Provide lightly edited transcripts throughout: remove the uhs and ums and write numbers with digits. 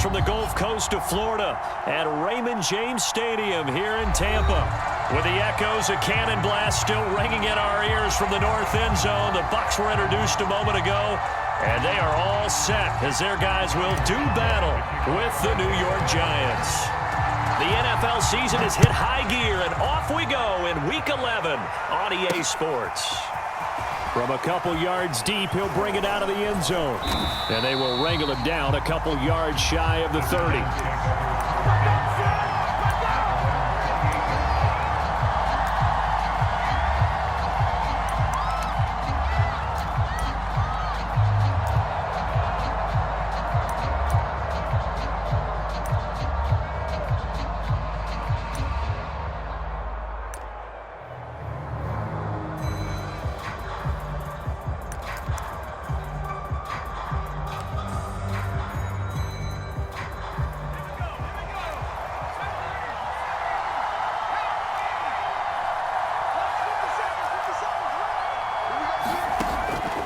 from the Gulf Coast of Florida at Raymond James Stadium here in Tampa. With the echoes of cannon blast still ringing in our ears from the north end zone, the Bucs were introduced a moment ago, and they are all set as their guys will do battle with the New York Giants. The NFL season has hit high gear, and off we go in Week 11 on EA Sports. From a couple yards deep, he'll bring it out of the end zone. And they will wrangle him down a couple yards shy of the 30.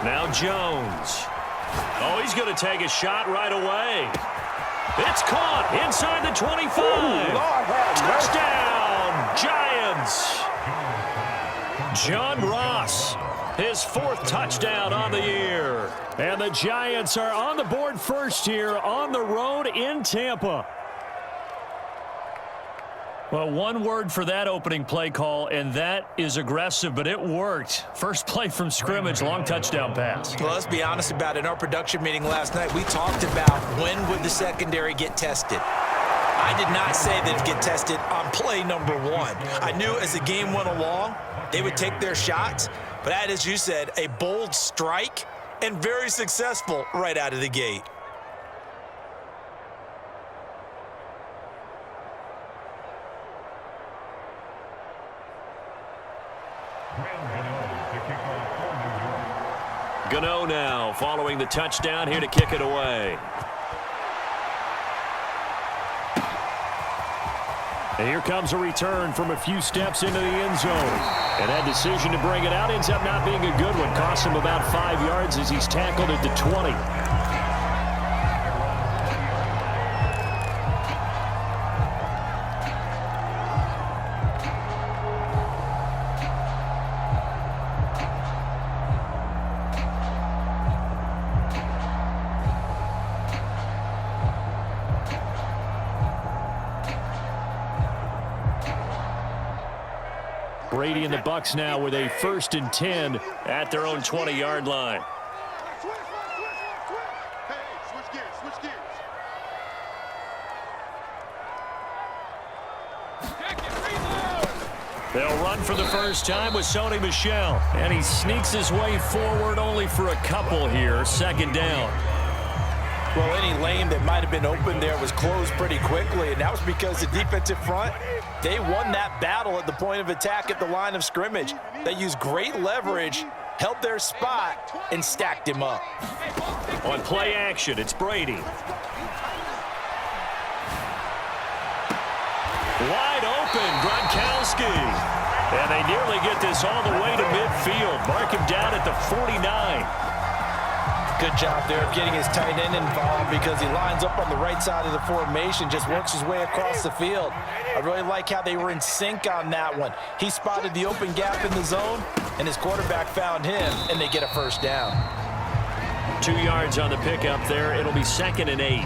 Now Jones. Oh, he's going to take a shot right away. It's caught inside the 25. Touchdown, Giants. John Ross, his 4th touchdown on the year. And the Giants are on the board first here on the road in Tampa. Well, one word for that opening play call, and that is aggressive, but it worked. First play from scrimmage, long touchdown pass. Well, let's be honest about it. In our production meeting last night, we talked about when would the secondary get tested. I did not say they'd get tested on play number 1. I knew as the game went along, they would take their shots, but that, as you said, a bold strike and very successful right out of the gate. Gano now following the touchdown here to kick it away. And here comes a return from a few steps into the end zone. And that decision to bring it out ends up not being a good one. Costs him about 5 yards as he's tackled at the 20. Brady and the Bucs now with a 1st and 10 at their own 20-yard line. They'll run for the first time with Sony Michel, and he sneaks his way forward only for a couple here. 2nd down. Well, any lane that might have been open there was closed pretty quickly, and that was because the defensive front, they won that battle at the point of attack at the line of scrimmage. They used great leverage, held their spot, and stacked him up. On play action, it's Brady. Wide open, Gronkowski. And they nearly get this all the way to midfield. Mark him down at the 49. Good job there of getting his tight end involved because he lines up on the right side of the formation, just works his way across the field. I really like how they were in sync on that one. He spotted the open gap in the zone, and his quarterback found him, and they get a 1st down. 2 yards on the pickup there. It'll be 2nd and 8.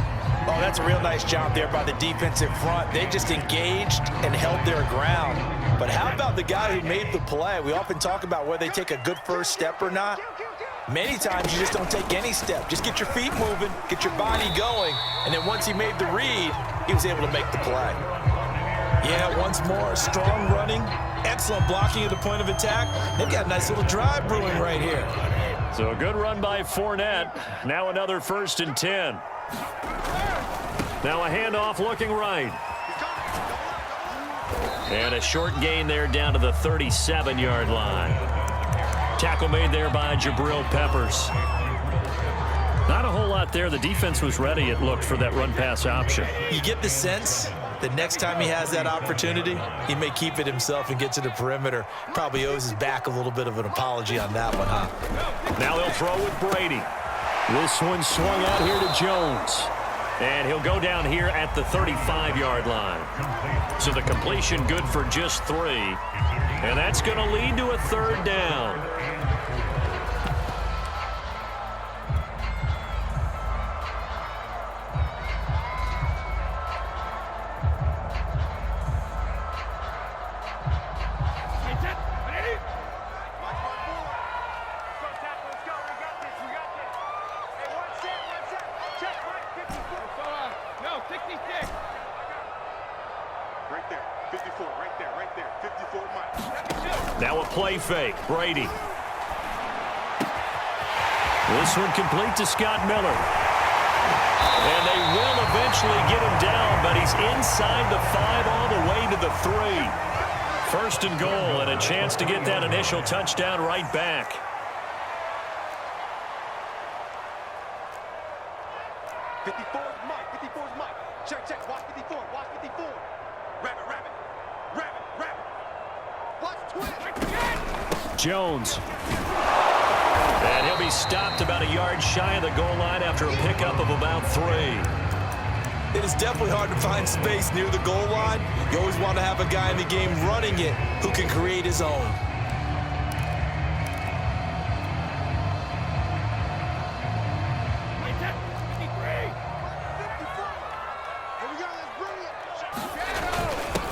Oh, that's a real nice job there by the defensive front. They just engaged and held their ground. But how about the guy who made the play? We often talk about whether they take a good first step or not. Many times you just don't take any step. Just get your feet moving, get your body going, and then once he made the read, he was able to make the play. Yeah, once more, strong running, excellent blocking at the point of attack. They've got a nice little drive brewing right here. So a good run by Fournette. Now another 1st and 10. Now a handoff looking right. And a short gain there down to the 37-yard line. Tackle made there by Jabril Peppers. Not a whole lot there. The defense was ready, it looked, for that run-pass option. You get the sense that next time he has that opportunity, he may keep it himself and get to the perimeter. Probably owes his back a little bit of an apology on that one, huh? Now they'll throw with Brady. This one swung out here to Jones. And he'll go down here at the 35-yard line. So the completion good for just 3. And that's going to lead to a 3rd down. Now a play fake. Brady. This one complete to Scott Miller. And they will eventually get him down, but he's inside the 5 all the way to the 3. 1st and goal, and a chance to get that initial touchdown right back. Jones. And he'll be stopped about a yard shy of the goal line after a pickup of about 3. It is definitely hard to find space near the goal line. You always want to have a guy in the game running it who can create his own.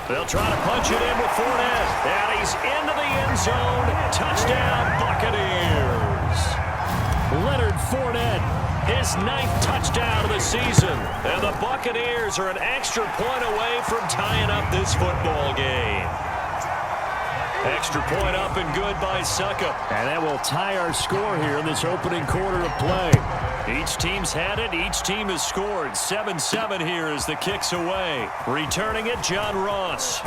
They'll try to punch it in with Fournette. And he's into the end zone. Touchdown, Buccaneers. Leonard Fournette, his 9th touchdown of the season. And the Buccaneers are an extra point away from tying up this football game. Extra point up and good by Suckup. And that will tie our score here in this opening quarter of play. Each team's had it. Each team has scored. 7-7 here as the kick's away. Returning it, John Ross.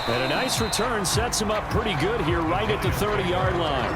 And a nice return sets him up pretty good here right at the 30-yard line.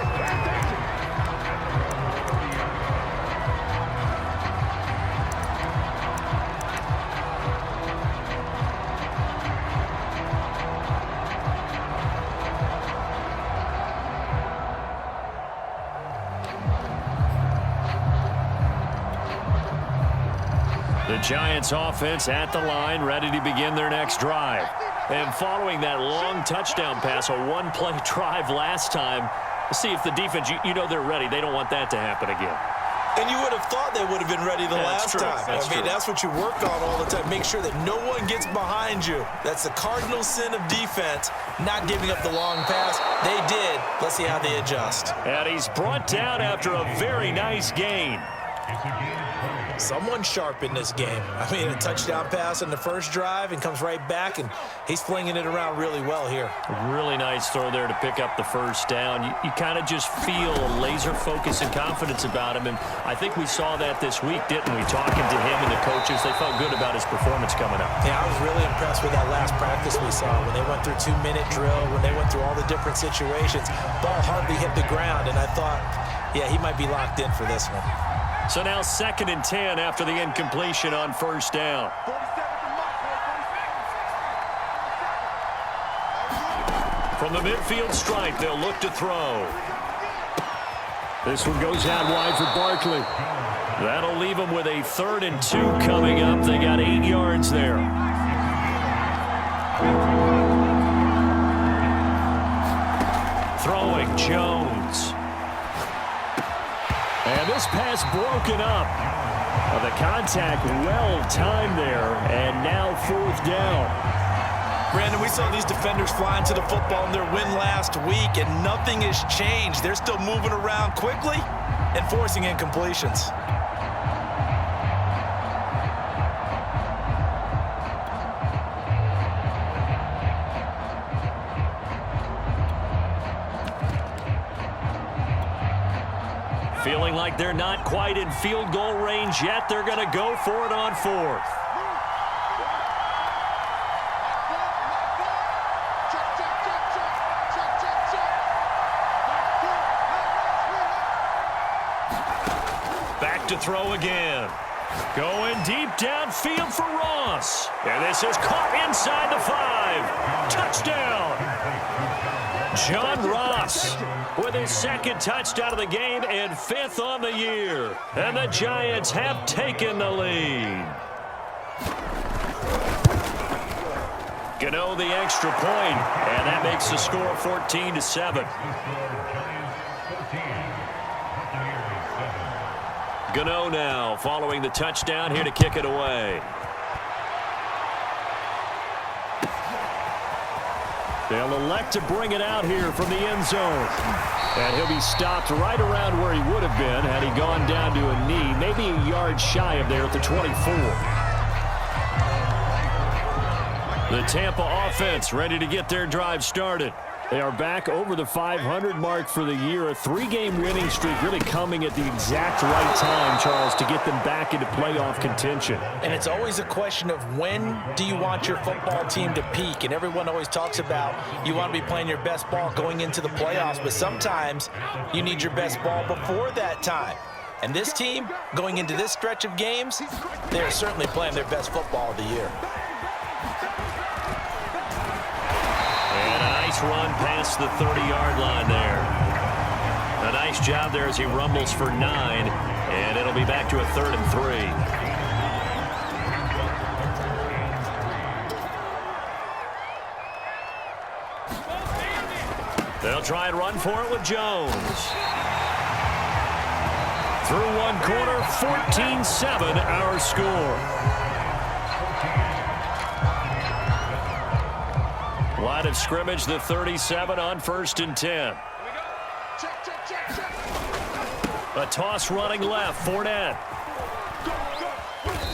The Giants offense at the line, ready to begin their next drive. And following that long touchdown pass, a one-play drive last time, see if the defense, you know they're ready. They don't want that to happen again. And you would have thought they would have been ready the last time. That's what you work on all the time. Make sure that no one gets behind you. That's the cardinal sin of defense, not giving up the long pass. They did. Let's see how they adjust. And he's brought down after a very nice gain. Someone sharp in this game. I mean, a touchdown pass in the first drive and comes right back, and he's flinging it around really well here. Really nice throw there to pick up the first down. You kind of just feel a laser focus and confidence about him, and I think we saw that this week, didn't we? Talking to him and the coaches, they felt good about his performance coming up. Yeah, I was really impressed with that last practice we saw when they went through 2-minute drill, when they went through all the different situations. Ball hardly hit the ground, and I thought, yeah, he might be locked in for this one. So now 2nd and 10 after the incompletion on first down. From the midfield stripe, they'll look to throw. This one goes out wide for Barkley. That'll leave them with a 3rd and 2 coming up. They got 8 yards there. Throwing Jones. And this pass broken up. The contact well timed there, and now 4th down. Brandon, we saw these defenders flying to the football in their win last week, and nothing has changed. They're still moving around quickly and forcing incompletions. Feeling like they're not quite in field goal range yet. They're going to go for it on 4th. Back to throw again. Going deep downfield for Ross. And this is caught inside the 5. Touchdown. John Ross with his second touchdown of the game and 5th on the year. And the Giants have taken the lead. Gano the extra point, and that makes the score 14-7. Gano now following the touchdown here to kick it away. They'll elect to bring it out here from the end zone. And he'll be stopped right around where he would have been had he gone down to a knee, maybe a yard shy of there at the 24. The Tampa offense ready to get their drive started. They are back over the 500 mark for the year. A 3-game winning streak really coming at the exact right time, Charles, to get them back into playoff contention. And it's always a question of when do you want your football team to peak? And everyone always talks about you want to be playing your best ball going into the playoffs, but sometimes you need your best ball before that time. And this team, going into this stretch of games, they are certainly playing their best football of the year. Run past the 30-yard line there. A nice job there as he rumbles for 9, and it'll be back to a 3rd and 3. They'll try and run for it with Jones. Through one quarter, 14-7 our score. Line of scrimmage, the 37 on 1st and 10. A toss running left, Fournette.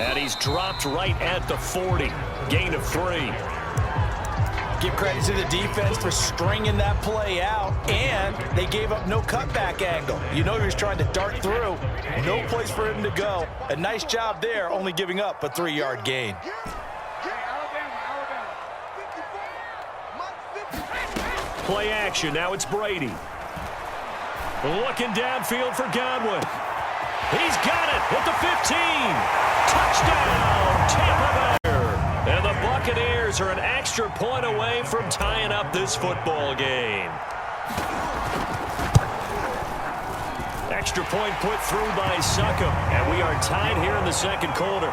And he's dropped right at the 40. Gain of 3. Give credit to the defense for stringing that play out, and they gave up no cutback angle. You know he was trying to dart through. No place for him to go. A nice job there, only giving up a 3-yard gain. Play action. Now it's Brady. Looking downfield for Godwin. He's got it at the 15. Touchdown, Tampa Bay. And the Buccaneers are an extra point away from tying up this football game. Extra point put through by Succop. And we are tied here in the second quarter.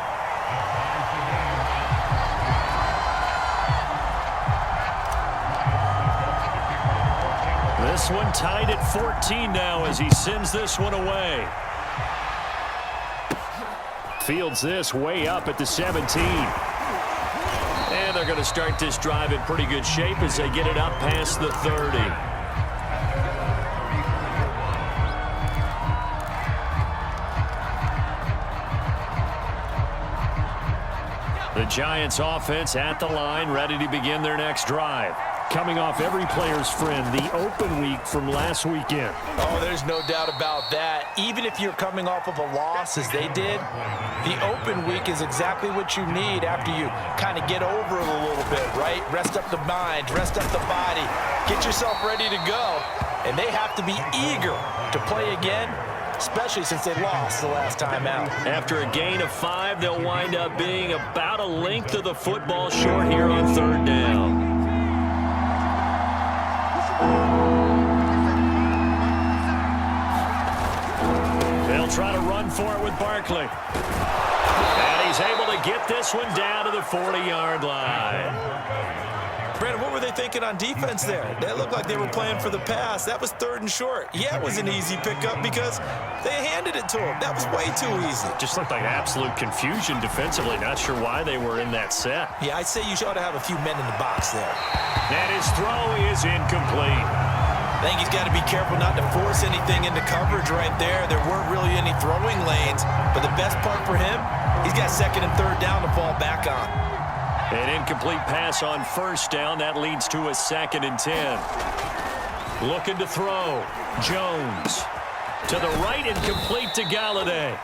This one tied at 14 now as he sends this one away. Fields this way up at the 17. And they're going to start this drive in pretty good shape as they get it up past the 30. The Giants offense at the line, ready to begin their next drive. Coming off every player's friend, the open week from last weekend. Oh, there's no doubt about that. Even if you're coming off of a loss, as they did, the open week is exactly what you need after you kind of get over it a little bit, right? Rest up the mind, rest up the body, get yourself ready to go. And they have to be eager to play again, especially since they lost the last time out. After a gain of 5, they'll wind up being about a length of the football short here on 3rd down. They'll try to run for it with Barkley. And he's able to get this one down to the 40-yard line. Brandon, what were they thinking on defense there? They looked like they were playing for the pass. That was 3rd and short. Yeah, it was an easy pickup because they handed it to him. That was way too easy. Just looked like absolute confusion defensively. Not sure why they were in that set. Yeah, I'd say you ought to have a few men in the box there. And his throw is incomplete. I think he's got to be careful not to force anything into coverage right there. There weren't really any throwing lanes, but the best part for him, he's got 2nd and 3rd down to fall back on. An incomplete pass on 1st down. That leads to a 2nd and 10. Looking to throw. Jones to the right and complete to Galladay.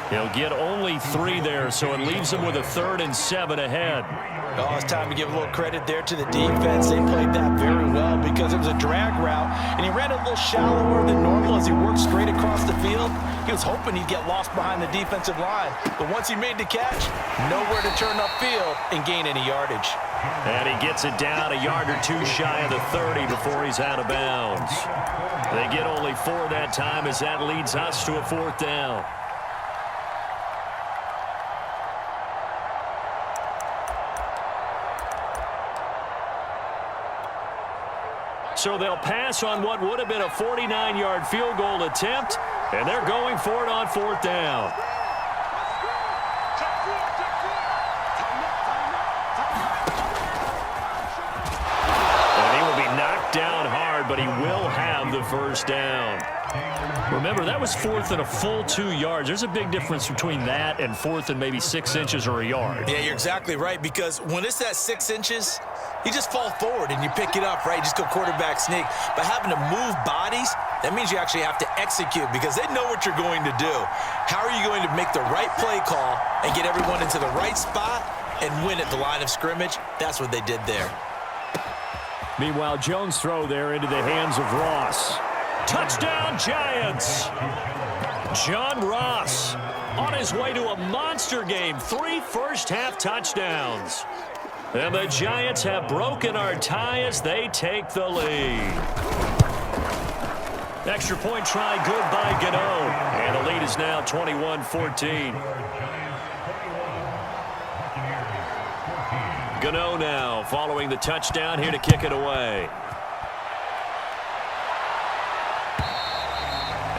He'll get only 3 there, so it leaves him with a 3rd and 7 ahead. Oh, it's time to give a little credit there to the defense. They played that very well because it was a drag route, and he ran a little shallower than normal as he worked straight across the field. He was hoping he'd get lost behind the defensive line, but once he made the catch, nowhere to turn upfield and gain any yardage. And he gets it down a yard or 2 shy of the 30 before he's out of bounds. They get only 4 that time as that leads us to a 4th down. So they'll pass on what would have been a 49-yard field goal attempt, and they're going for it on 4th down. And he will be knocked down hard, but he will have the 1st down. Remember, that was 4th and a full 2 yards. There's a big difference between that and 4th and maybe 6 inches or a yard. Yeah, you're exactly right, because when it's at 6 inches, you just fall forward and you pick it up, right? You just go quarterback sneak. But having to move bodies, that means you actually have to execute because they know what you're going to do. How are you going to make the right play call and get everyone into the right spot and win at the line of scrimmage? That's what they did there. Meanwhile, Jones' throw there into the hands of Ross. Touchdown, Giants! John Ross on his way to a monster game. 3 first-half touchdowns. And the Giants have broken our tie as they take the lead. Extra point try good by Gano. And the lead is now 21-14. Gano now following the touchdown here to kick it away.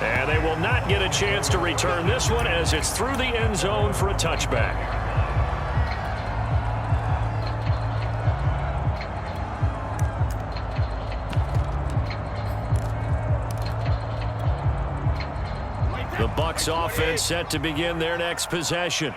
And they will not get a chance to return this one as it's through the end zone for a touchback. The Bucs offense set to begin their next possession.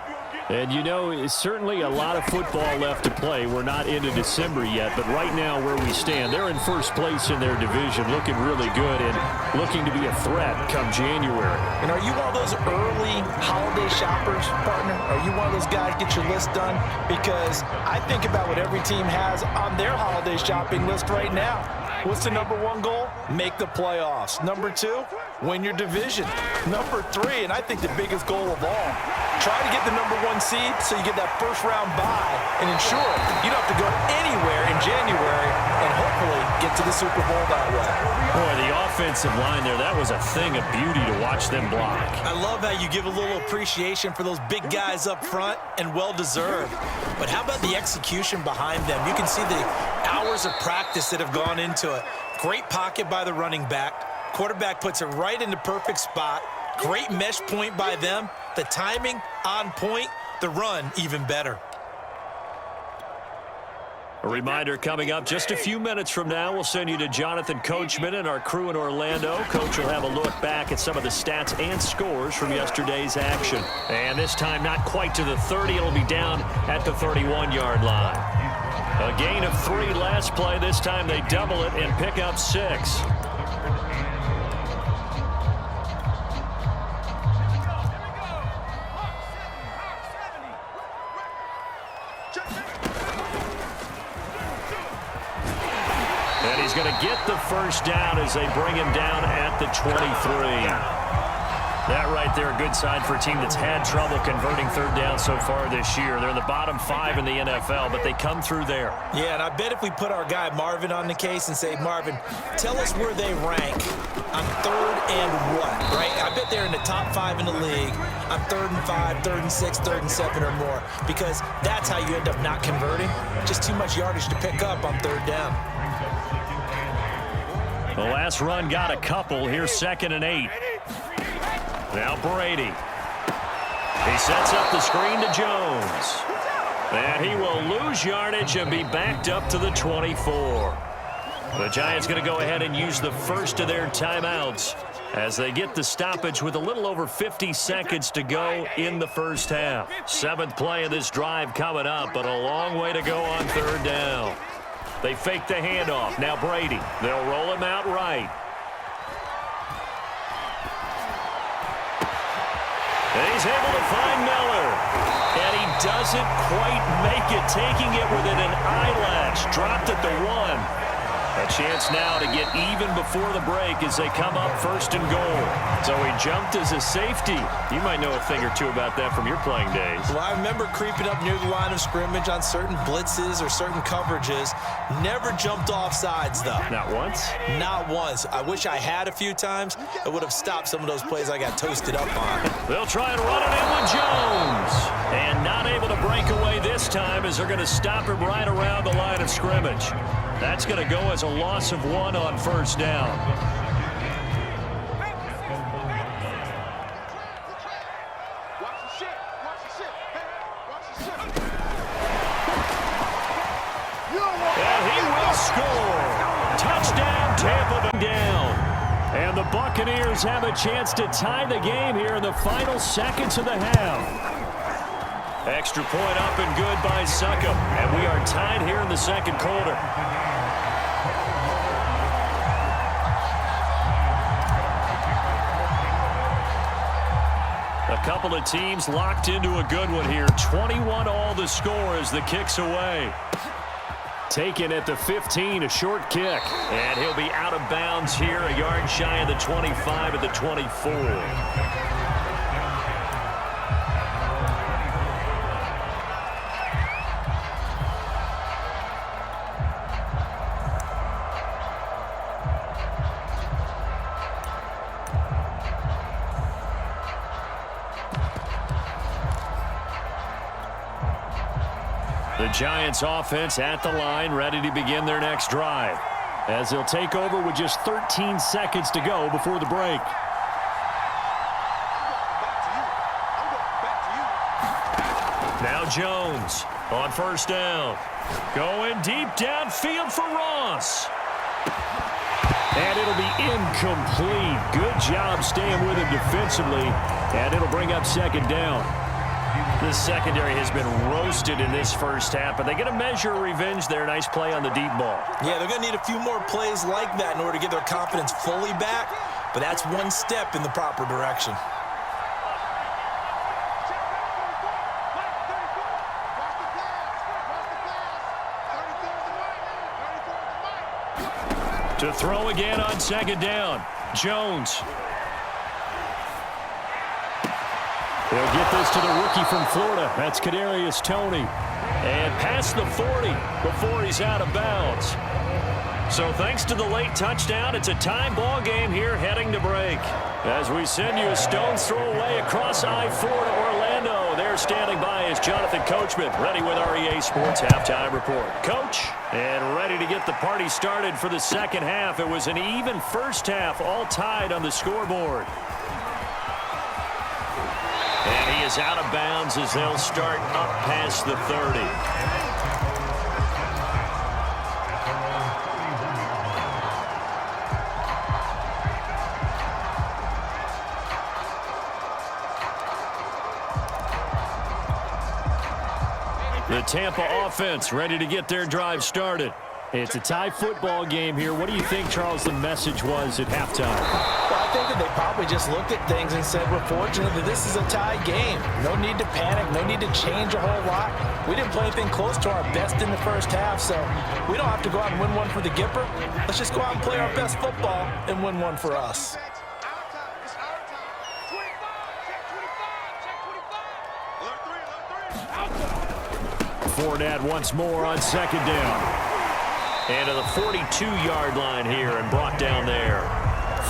And, you know, it's certainly a lot of football left to play. We're not into December yet, but right now where we stand, they're in first place in their division, looking really good and looking to be a threat come January. And are you one of those early holiday shoppers, partner? Are you one of those guys get your list done? Because I think about what every team has on their holiday shopping list right now. What's the #1 goal? Make the playoffs. #2, win your division. #3, and I think the biggest goal of all, try to get the #1 seed so you get that first-round bye and ensure you don't have to go anywhere in January and hopefully get to the Super Bowl that way. Boy, the offensive line there, that was a thing of beauty to watch them block. I love how you give a little appreciation for those big guys up front, and well-deserved. But how about the execution behind them? You can see the hours of practice that have gone into it. Great pocket by the running back. Quarterback puts it right in the perfect spot. Great mesh point by them. The timing on point. The run even better. A reminder coming up just a few minutes from now, we'll send you to Jonathan Coachman and our crew in Orlando. Coach will have a look back at some of the stats and scores from yesterday's action. And this time not quite to the 30. It'll be down at the 31-yard line. A gain of 3 last play. This time they double it and pick up 6. And he's going to get the first down as they bring him down at the 23. That right there, a good sign for a team that's had trouble converting third down so far this year. They're in the bottom 5 in the NFL, but they come through there. Yeah, and I bet if we put our guy Marvin on the case and say, Marvin, tell us where they rank on 3rd and what, right? I bet they're in the top 5 in the league on 3rd and 5, 3rd and 6, 3rd and 7 or more, because that's how you end up not converting. Just too much yardage to pick up on 3rd down. The last run got a couple. Here's 2nd and 8. Now Brady. He sets up the screen to Jones. And he will lose yardage and be backed up to the 24. The Giants going to go ahead and use the first of their timeouts as they get the stoppage with a little over 50 seconds to go in the first half. 7th play of this drive coming up, but a long way to go on 3rd down. They fake the handoff. Now Brady. They'll roll him out right. And he's able to find Miller. And he doesn't quite make it, taking it within an eyelash. Dropped at the 1. A chance now to get even before the break as they come up 1st and goal. So he jumped as a safety. You might know a thing or two about that from your playing days. Well, I remember creeping up near the line of scrimmage on certain blitzes or certain coverages. Never jumped off sides, though. Not once? Not once. I wish I had a few times. It would have stopped some of those plays I got toasted up on. They'll try and run it in with Jones. And not able to break away this time as they're going to stop him right around the line of scrimmage. That's going to go as a loss of 1 on 1st down. And he will score. Touchdown, Tampa down. And the Buccaneers have a chance to tie the game here in the final seconds of the half. Extra point up and good by Succop. And we are tied here in the second quarter. A couple of teams locked into a good one here. 21 all the score as the kick's away. Taken at the 15, a short kick. And he'll be out of bounds here, a yard shy of the 25 at the 24. The Giants offense at the line, ready to begin their next drive, as they'll take over with just 13 seconds to go before the break. Now Jones on 1st down. Going deep downfield for Ross. And it'll be incomplete. Good job staying with him defensively, and it'll bring up 2nd down. This secondary has been roasted in this first half, but they get a measure of revenge there. Nice play on the deep ball. Yeah, they're going to need a few more plays like that in order to get their confidence fully back, but that's one step in the proper direction. To throw again on 2nd down. Jones. They'll get this to the rookie from Florida. That's Kadarius Toney. And past the 40 before he's out of bounds. So thanks to the late touchdown, it's a tie ball game here heading to break. As we send you a stone's throw away across I-4 to Orlando. There standing by is Jonathan Coachman, ready with our EA Sports Halftime Report. Coach, and ready to get the party started for the second half. It was an even first half, all tied on the scoreboard. And he is out of bounds as they'll start up past the 30. The Tampa offense ready to get their drive started. It's a tie football game here. What do you think, Charles, the message was at halftime? Well, I think that they probably just looked at things and said, we're fortunate that this is a tie game. No need to panic. No need to change a whole lot. We didn't play anything close to our best in the first half, so we don't have to go out and win one for the Gipper. Let's just go out and play our best football and win one for us. Fournette once more on 2nd down. And to the 42-yard line here and brought down there.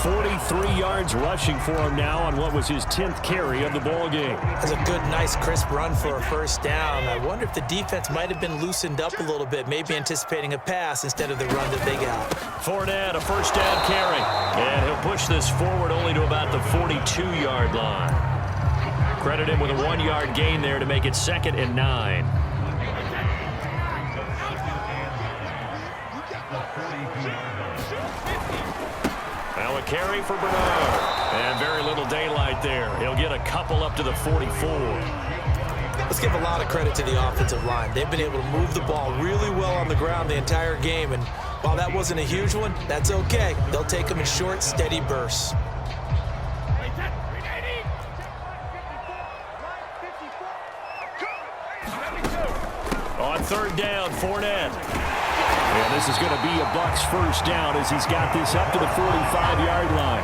43 yards rushing for him now on what was his 10th carry of the ball game. That's a good, nice, crisp run for a first down. I wonder if the defense might have been loosened up a little bit, maybe anticipating a pass instead of the run that they got. Fournette, a first down carry. And he'll push this forward only to about the 42-yard line. Credit him with a 1-yard gain there to make it 2nd and 9. Now a carry for Bernard. And very little daylight there. He'll get a couple up to the 44. Let's give a lot of credit to the offensive line. They've been able to move the ball really well on the ground the entire game. And while that wasn't a huge one, that's okay. They'll take them in short, steady bursts. third down, Fournette. And this is going to be a Bucs first down as he's got this up to the 45-yard line.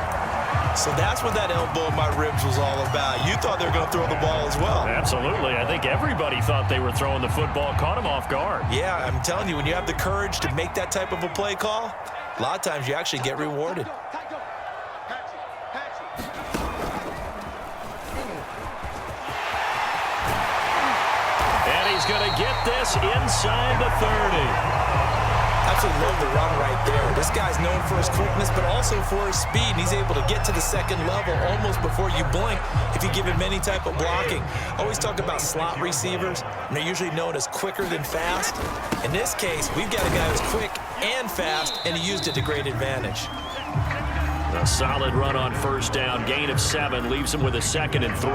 So that's what that elbow in my ribs was all about. You thought they were going to throw the ball as well. Absolutely. I think everybody thought they were throwing the football, caught him off guard. Yeah, I'm telling you, when you have the courage to make that type of a play call, a lot of times you actually get rewarded. And he's going to get this inside the 30. Absolutely love the run right there. This guy's known for his quickness, but also for his speed. He's able to get to the second level almost before you blink if you give him any type of blocking. Always talk about slot receivers, and they're usually known as quicker than fast. In this case, we've got a guy who's quick and fast, and he used it to great advantage. A solid run on first down. Gain of 7 leaves him with a 2nd and 3.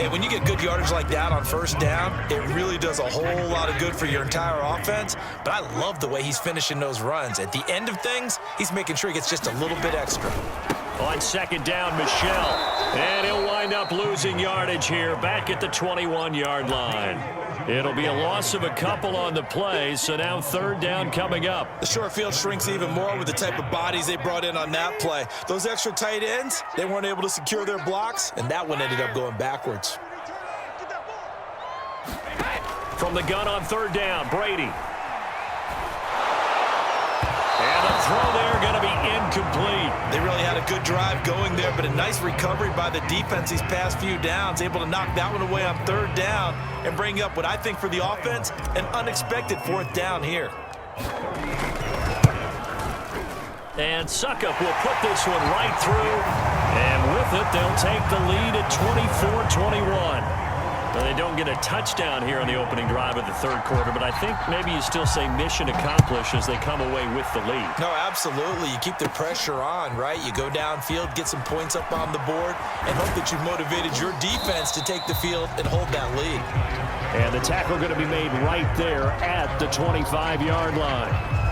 And when you get good yardage like that on first down, it really does a whole lot of good for your entire offense. But I love the way he's finishing those runs. At the end of things, he's making sure he gets just a little bit extra. On 2nd down, Michel. And he'll wind up losing yardage here back at the 21-yard line. It'll be a loss of a couple on the play, so now 3rd down coming up. The short field shrinks even more with the type of bodies they brought in on that play. Those extra tight ends, they weren't able to secure their blocks, and that one ended up going backwards. From the gun on 3rd down, Brady. And the throw there going to be incomplete. They really had a good drive going there, but a nice recovery by the defense these past few downs, able to knock that one away on 3rd down and bring up what I think for the offense, an unexpected 4th down here. And Suckup will put this one right through, and with it, they'll take the lead at 24-21. Well, they don't get a touchdown here on the opening drive of the 3rd quarter, but I think maybe you still say mission accomplished as they come away with the lead. No, absolutely. You keep the pressure on, right? You go downfield, get some points up on the board, and hope that you've motivated your defense to take the field and hold that lead. And the tackle going to be made right there at the 25-yard line.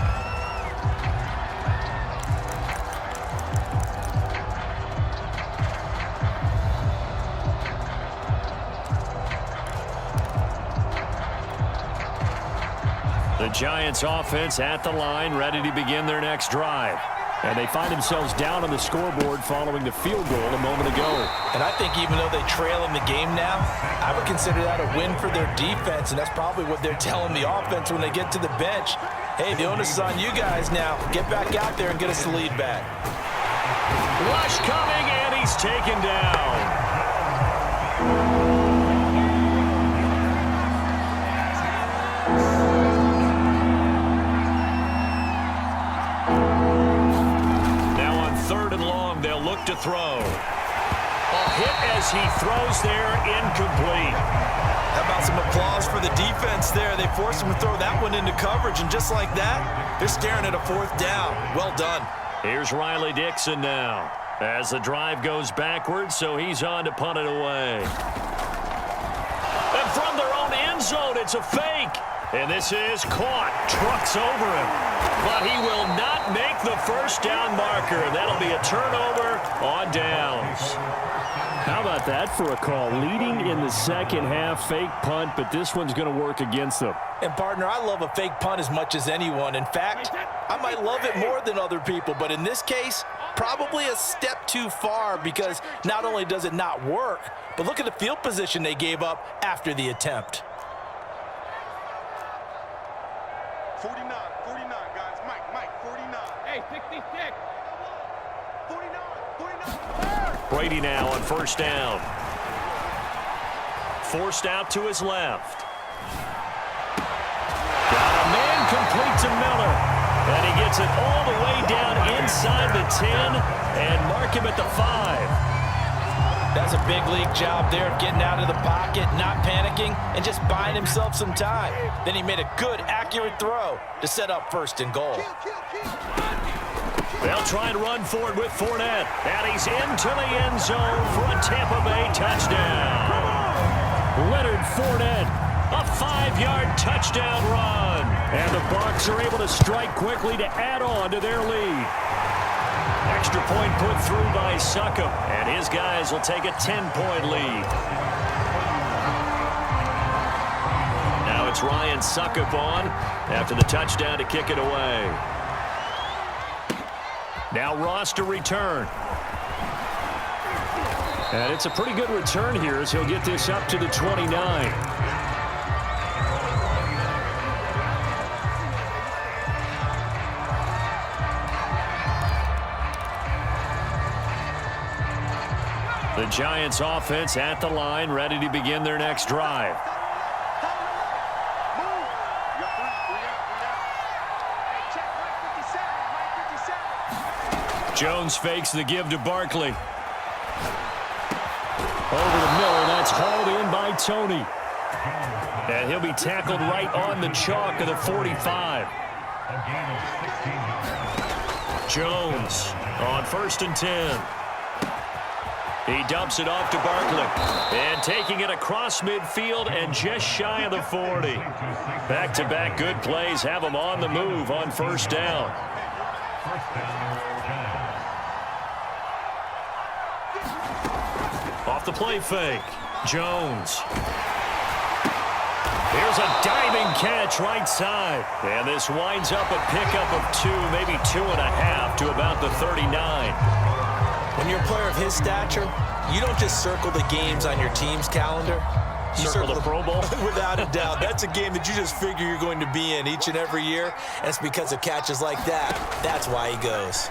The Giants offense at the line, ready to begin their next drive. And they find themselves down on the scoreboard following the field goal a moment ago. And I think even though they trail in the game now, I would consider that a win for their defense, and that's probably what they're telling the offense when they get to the bench. Hey, the onus is on you guys now. Get back out there and get us the lead back. Rush coming, and he's taken down. To throw. A hit as he throws there, incomplete. How about some applause for the defense there? They forced him to throw that one into coverage, and just like that, they're staring at a 4th down. Well done. Here's Riley Dixon now as the drive goes backwards, so he's on to punt it away. And from their own end zone, it's a fake. And this is caught. Trucks over him. But he will not make the first down marker. That'll be a turnover on downs. How about that for a call? Leading in the second half, fake punt, but this one's going to work against them. And, partner, I love a fake punt as much as anyone. In fact, I might love it more than other people. But in this case, probably a step too far because not only does it not work, but look at the field position they gave up after the attempt. 49, guys. Mike, 49. Hey, 66. 49. Brady now on first down. Forced out to his left. Got a man complete to Miller. And he gets it all the way down inside the 10 and mark him at the 5. That's a big league job there of getting out of the pocket, not panicking, and just buying himself some time. Then he made a good, accurate throw to set up 1st and goal. They'll try and run forward with Fournette. And he's into the end zone for a Tampa Bay touchdown. Leonard Fournette, a 5-yard touchdown run. And the Bucs are able to strike quickly to add on to their lead. Extra point put through by Suckup, and his guys will take a 10-point lead. Now it's it's Ryan Suckup on after the touchdown to kick it away. Now Ross to return. And it's a pretty good return here as he'll get this up to the 29. The Giants offense at the line, ready to begin their next drive. Jones fakes the give to Barkley. Over the middle, that's hauled in by Tony. And he'll be tackled right on the chalk of the 45. Jones on 1st and 10. He dumps it off to Barkley. And taking it across midfield and just shy of the 40. Back-to-back good plays have him on the move on 1st down. Off the play fake. Jones. Here's a diving catch right side. And this winds up a pickup of 2, maybe 2.5 to about the 39. When you're a player of his stature, you don't just circle the games on your team's calendar. You circle the Pro Bowl? Without a doubt. That's a game that you just figure you're going to be in each and every year. And it's because of catches like that. That's why he goes.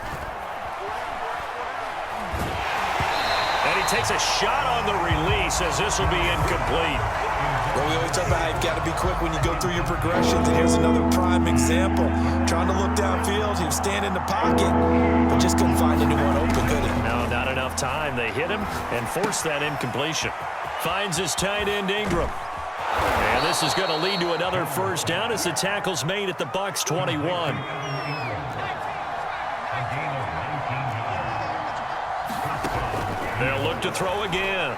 And he takes a shot on the release as this will be incomplete. Well, we always talk about how you've got to be quick when you go through your progressions. And here's another prime example. Trying to look downfield. He was standing in the pocket, but just couldn't find anyone open, could he? No, not enough time. They hit him and forced that incompletion. Finds his tight end, Ingram. And this is going to lead to another 1st down as the tackle's made at the Bucs 21. They'll look to throw again.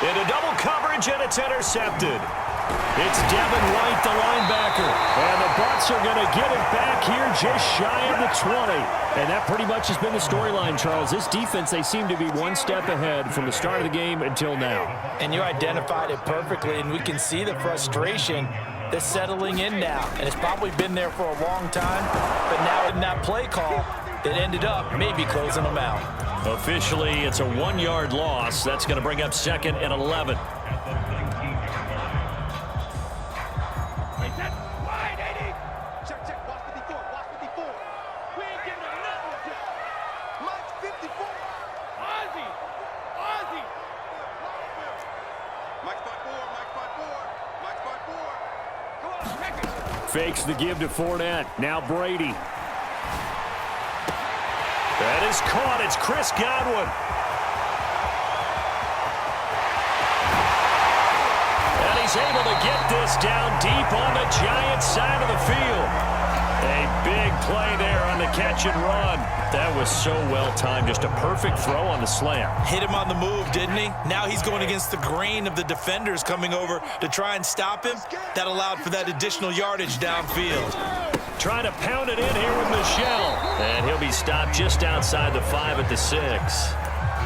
Into double coverage, and it's intercepted. It's Devin White, the linebacker. And the Bucs are going to get it back here just shy of the 20. And that pretty much has been the storyline, Charles. This defense, they seem to be one step ahead from the start of the game until now. And you identified it perfectly, and we can see the frustration that's settling in now. And it's probably been there for a long time, but now in that play call, that ended up maybe closing them out. Officially, it's a 1-yard loss. That's going to bring up 2nd and 11. Fakes the give to Fournette. Now Brady. That is caught. It's Chris Godwin. And he's able to get this down deep on the Giants side of the field. A big play there on the catch and run. That was so well timed. Just a perfect throw on the slam. Hit him on the move, didn't he? Now he's going against the grain of the defenders coming over to try and stop him. That allowed for that additional yardage downfield. Trying to pound it in here with Michelle. And he'll be stopped just outside the 5 at the 6.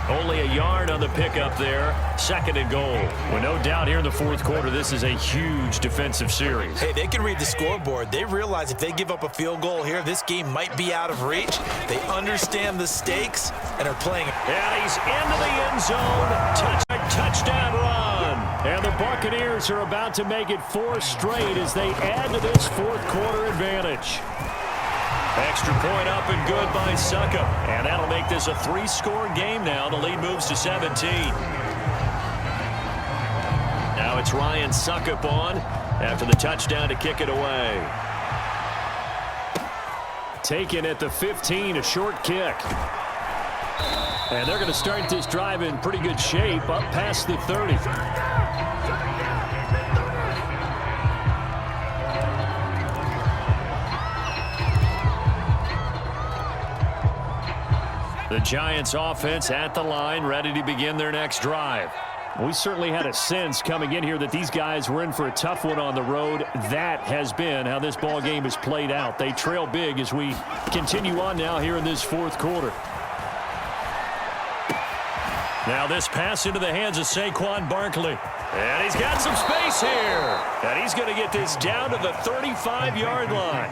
Only a yard on the pickup there. 2nd and goal. Well, no doubt here in the 4th quarter, this is a huge defensive series. Hey, they can read the scoreboard. They realize if they give up a field goal here, this game might be out of reach. They understand the stakes and are playing. And he's into the end zone. Touchdown run. And the Buccaneers are about to make it 4 straight as they add to this 4th quarter advantage. Extra point up and good by Suckup. And that'll make this a 3-score game now. The lead moves to 17. Now it's Ryan Suckup on after the touchdown to kick it away. Taken at the 15, a short kick. And they're going to start this drive in pretty good shape up past the 30. The Giants offense at the line, ready to begin their next drive. We certainly had a sense coming in here that these guys were in for a tough one on the road. That has been how this ball game has played out. They trail big as we continue on now here in this 4th quarter. Now this pass into the hands of Saquon Barkley. And he's got some space here. And he's going to get this down to the 35-yard line.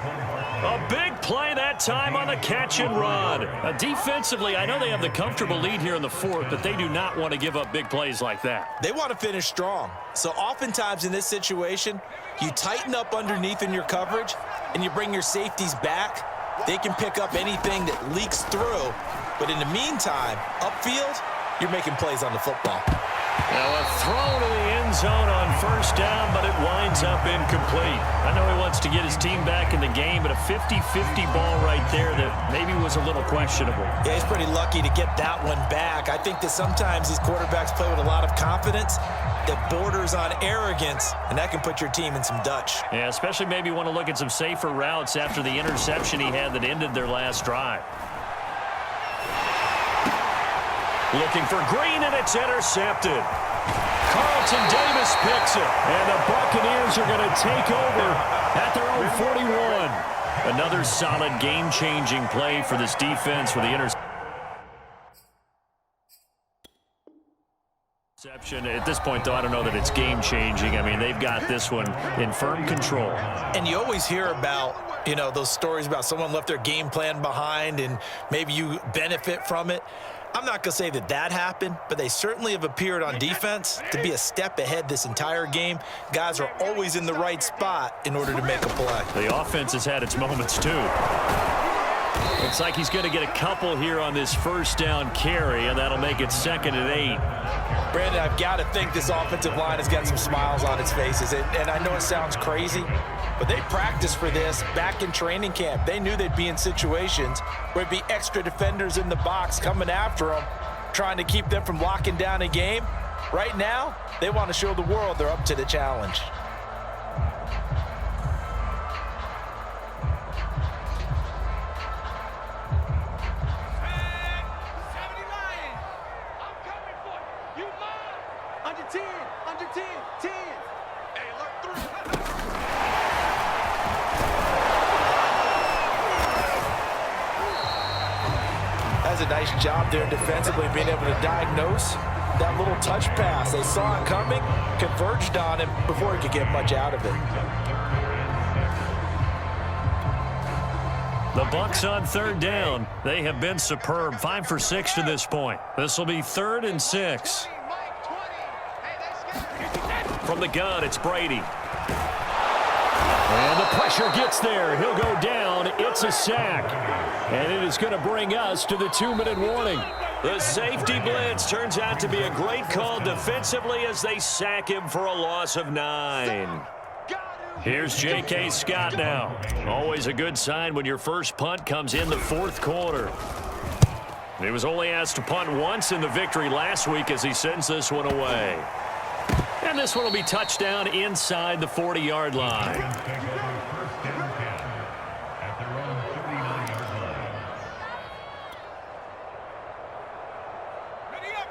A big play that time on the catch and run. Defensively, I know they have the comfortable lead here in the fourth, but they do not want to give up big plays like that. They want to finish strong. So oftentimes in this situation, you tighten up underneath in your coverage and you bring your safeties back. They can pick up anything that leaks through. But in the meantime, upfield, you're making plays on the football. Now a throw to the end zone on first down, but it winds up incomplete. I know he wants to get his team back in the game, but a 50-50 ball right there that maybe was a little questionable. Yeah, he's pretty lucky to get that one back. I think that sometimes these quarterbacks play with a lot of confidence that borders on arrogance, and that can put your team in some Dutch. Yeah, especially maybe want to look at some safer routes after the interception he had that ended their last drive. Looking for Green, and it's intercepted. Carlton Davis picks it, and the Buccaneers are going to take over at their own 41. Another solid game-changing play for this defense with the interception. At this point, though, I don't know that it's game-changing. I mean, they've got this one in firm control. And you always hear about, you know, those stories about someone left their game plan behind and maybe you benefit from it. I'm not going to say that that happened, but they certainly have appeared on defense to be a step ahead this entire game. Guys are always in the right spot in order to make a play. The offense has had its moments, too. Looks like he's going to get a couple here on this first down carry, and that'll make it 2nd and 8. Brandon, I've got to think this offensive line has got some smiles on its faces. And I know it sounds crazy, but they practiced for this back in training camp. They knew they'd be in situations where it'd be extra defenders in the box coming after them, trying to keep them from locking down a game. Right now, they want to show the world they're up to the challenge. Does a nice job there defensively being able to diagnose that little touch pass. They saw it coming, converged on him before he could get much out of it. The Bucs on 3rd down. They have been superb. 5 for 6 to this point. This will be 3rd and 6. From the gun, it's Brady. And the pressure gets there. He'll go down. It's a sack. And it is going to bring us to the 2-minute warning. The safety blitz turns out to be a great call defensively as they sack him for a loss of 9. Here's J.K. Scott now. Always a good sign when your first punt comes in the 4th quarter. He was only asked to punt once in the victory last week as he sends this one away. And this one will be touchdown inside the 40-yard line.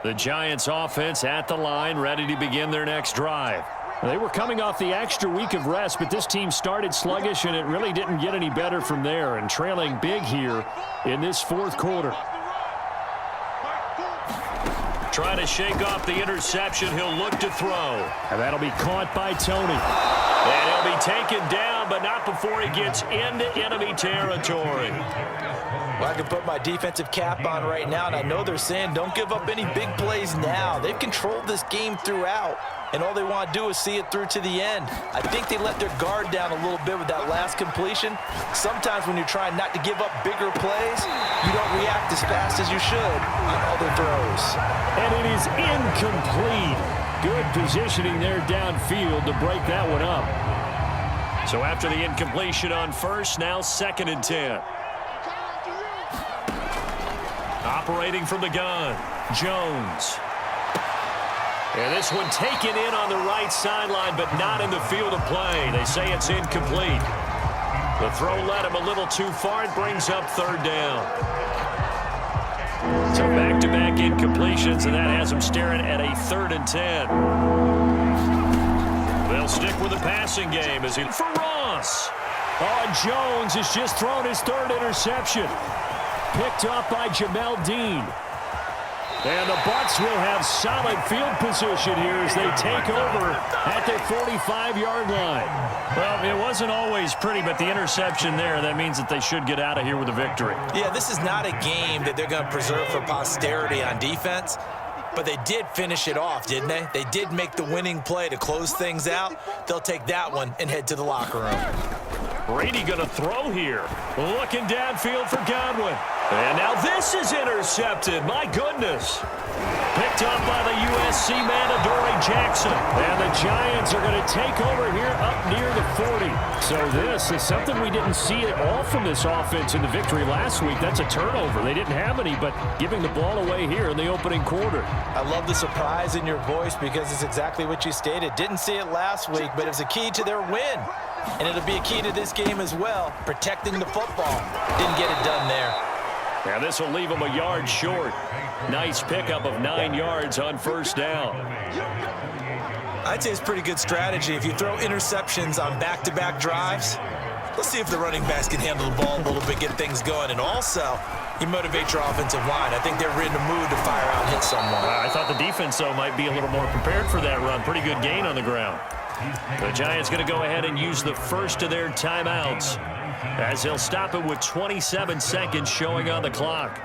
The Giants offense at the line, ready to begin their next drive. They were coming off the extra week of rest, but this team started sluggish, and it really didn't get any better from there, and trailing big here in this 4th quarter. Trying to shake off the interception. He'll look to throw. And that'll be caught by Tony. And he'll be taken down, but not before he gets into enemy territory. Well, I can put my defensive cap on right now, and I know they're saying don't give up any big plays now. They've controlled this game throughout, and all they want to do is see it through to the end. I think they let their guard down a little bit with that last completion. Sometimes when you're trying not to give up bigger plays, you don't react as fast as you should on other throws. And it is incomplete. Good positioning there downfield to break that one up. So after the incompletion on first, now 2nd and 10. Operating from the gun, Jones. And this one taken in on the right sideline, but not in the field of play. They say it's incomplete. The throw led him a little too far. It brings up 3rd down. So back-to-back incompletions, and that has them staring at a 3rd and 10. They'll stick with the passing game as he for Ross. Oh, Jones has just thrown his 3rd interception. Picked up by Jamel Dean. And the Bucs will have solid field position here as they take over at their 45-yard line. Well, it wasn't always pretty, but the interception there, that means that they should get out of here with a victory. Yeah, this is not a game that they're going to preserve for posterity on defense, but they did finish it off, didn't they? They did make the winning play to close things out. They'll take that one and head to the locker room. Brady going to throw here. Looking downfield for Godwin. And now this is intercepted. My goodness. Picked up by the USC man, Adoree Jackson. And the Giants are going to take over here up near the 40. So this is something we didn't see at all from this offense in the victory last week. That's a turnover. They didn't have any, but giving the ball away here in the opening quarter. I love the surprise in your voice because it's exactly what you stated. Didn't see it last week, but it was a key to their win. And it'll be a key to this game as well, protecting the football. Didn't get it done there. Now this will leave them a yard short. Nice pickup of 9 yards on first down. I'd say it's pretty good strategy. If you throw interceptions on back-to-back drives, let's see if the running backs can handle the ball a little bit, get things going. And also, you motivate your offensive line. I think they're in the mood to fire out and hit someone. I thought the defense, though, might be a little more prepared for that run. Pretty good gain on the ground. The Giants going to go ahead and use the first of their timeouts as he'll stop it with 27 seconds showing on the clock.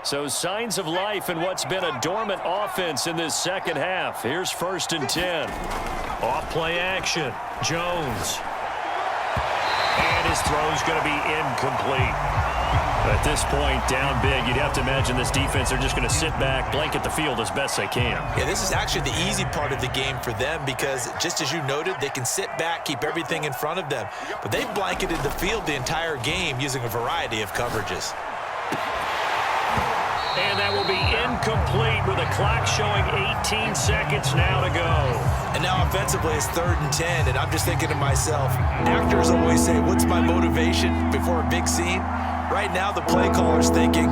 So signs of life in what's been a dormant offense in this second half. Here's 1st and 10. Off play action. Jones. And his throw's going to be incomplete. At this point, down big, you'd have to imagine this defense, they're just going to sit back, blanket the field as best they can. Yeah, this is actually the easy part of the game for them because, just as you noted, they can sit back, keep everything in front of them. But they've blanketed the field the entire game using a variety of coverages. And that will be incomplete with the clock showing 18 seconds now to go. And now offensively it's 3rd and 10, and I'm just thinking to myself, actors always say, what's my motivation before a big scene? Right now the play caller's thinking,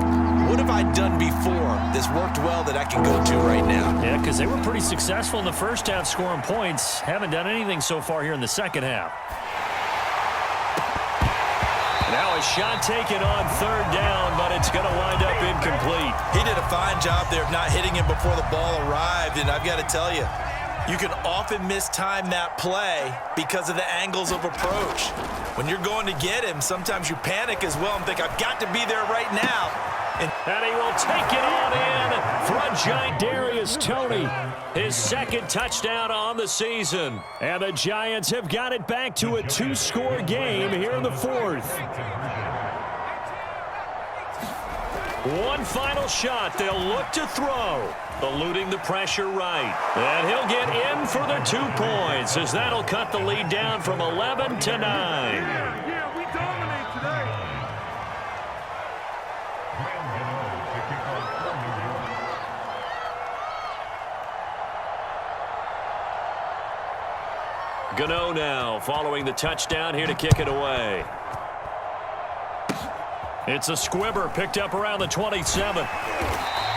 what have I done before that's worked well that I can go to right now? Yeah, because they were pretty successful in the first half scoring points. Haven't done anything so far here in the second half. Now a shot taken on 3rd down, but it's going to wind up incomplete. He did a fine job there of not hitting him before the ball arrived, and I've got to tell you, you can often mistime that play because of the angles of approach. When you're going to get him, sometimes you panic as well and think, I've got to be there right now. And he will take it on in for a giant Darius Toney. His 2nd touchdown on the season. And the Giants have got it back to a 2-score game here in the 4th. One final shot. They'll look to throw. Eluding the pressure right. And he'll get in for the 2 points as that'll cut the lead down from 11 to 9. Yeah, we dominate today. Gano now following the touchdown here to kick it away. It's a squibber picked up around the 27.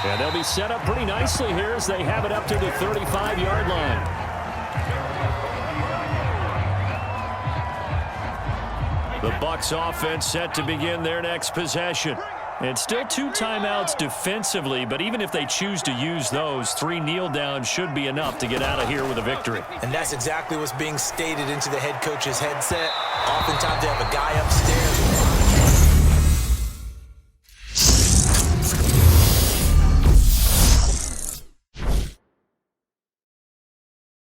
And they'll be set up pretty nicely here as they have it up to the 35-yard line. The Bucs offense set to begin their next possession. And still 2 timeouts defensively, but even if they choose to use those, 3 kneel downs should be enough to get out of here with a victory. And that's exactly what's being stated into the head coach's headset. Oftentimes they have a guy upstairs